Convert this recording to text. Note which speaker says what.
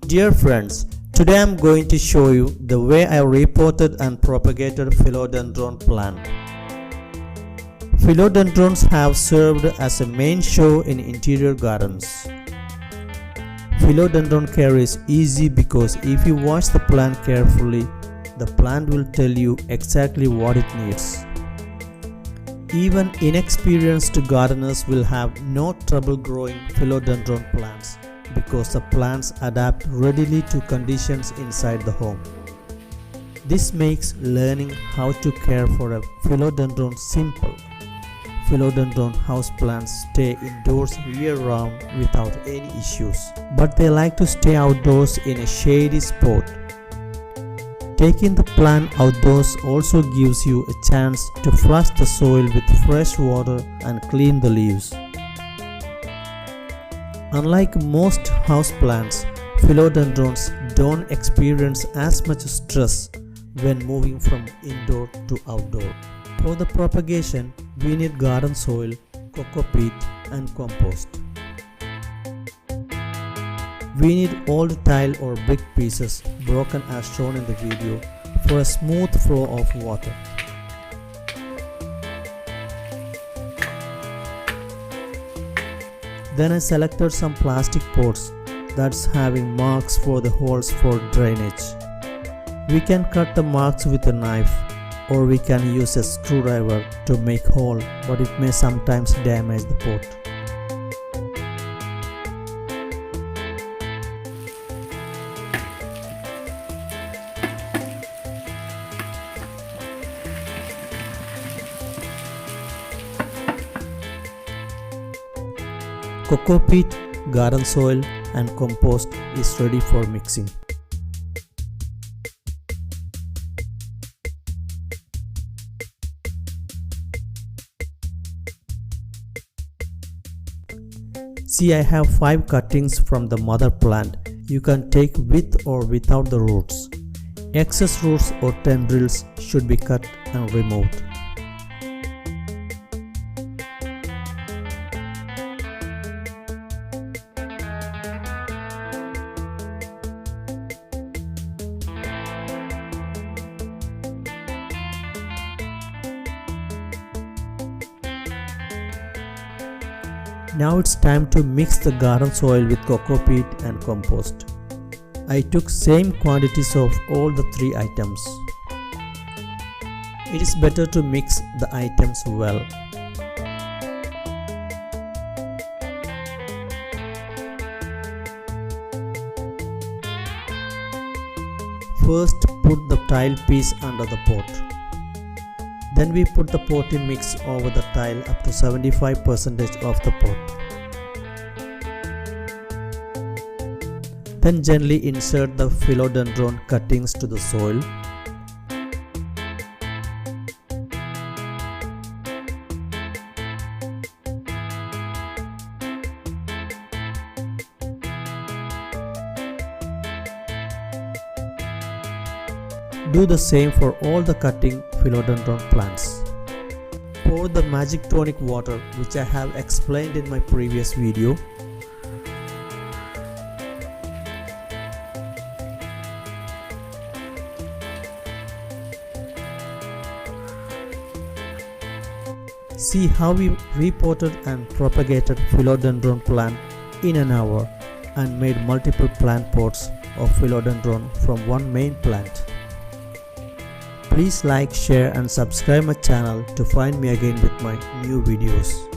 Speaker 1: Dear friends, today I am going to show you the way I repotted and propagated philodendron plant. Philodendrons have served as a main show in interior gardens. Philodendron care is easy because if you watch the plant carefully, the plant will tell you exactly what it needs. Even inexperienced gardeners will have no trouble growing philodendron plants because the plants adapt readily to conditions inside the home. This makes learning how to care for a philodendron simple. Philodendron houseplants stay indoors year-round without any issues, but they like to stay outdoors in a shady spot. Taking the plant outdoors also gives you a chance to flush the soil with fresh water and clean the leaves. Unlike most houseplants, philodendrons don't experience as much stress when moving from indoor to outdoor. For the propagation, we need garden soil, coco peat and compost. We need old tile or brick pieces broken as shown in the video for a smooth flow of water. Then I selected some plastic pots that's having marks for the holes for drainage. We can cut the marks with a knife or we can use a screwdriver to make hole, but it may sometimes damage the pot. Coco peat, garden soil and compost is ready for mixing. See, I have 5 cuttings from the mother plant. You can take with or without the roots. Excess roots or tendrils should be cut and removed. Now it's time to mix the garden soil with coco peat and compost. I took same quantities of all the 3 items. It is better to mix the items well. First, put the tile piece under the pot. Then we put the potting mix over the tile up to 75% of the pot. Then gently insert the philodendron cuttings to the soil. Do the same for all the cutting philodendron plants. Pour the magic tonic water, which I have explained in my previous video. See how we repotted and propagated philodendron plant in an hour and made multiple plant pots of philodendron from one main plant. Please like, share and subscribe my channel to find me again with my new videos.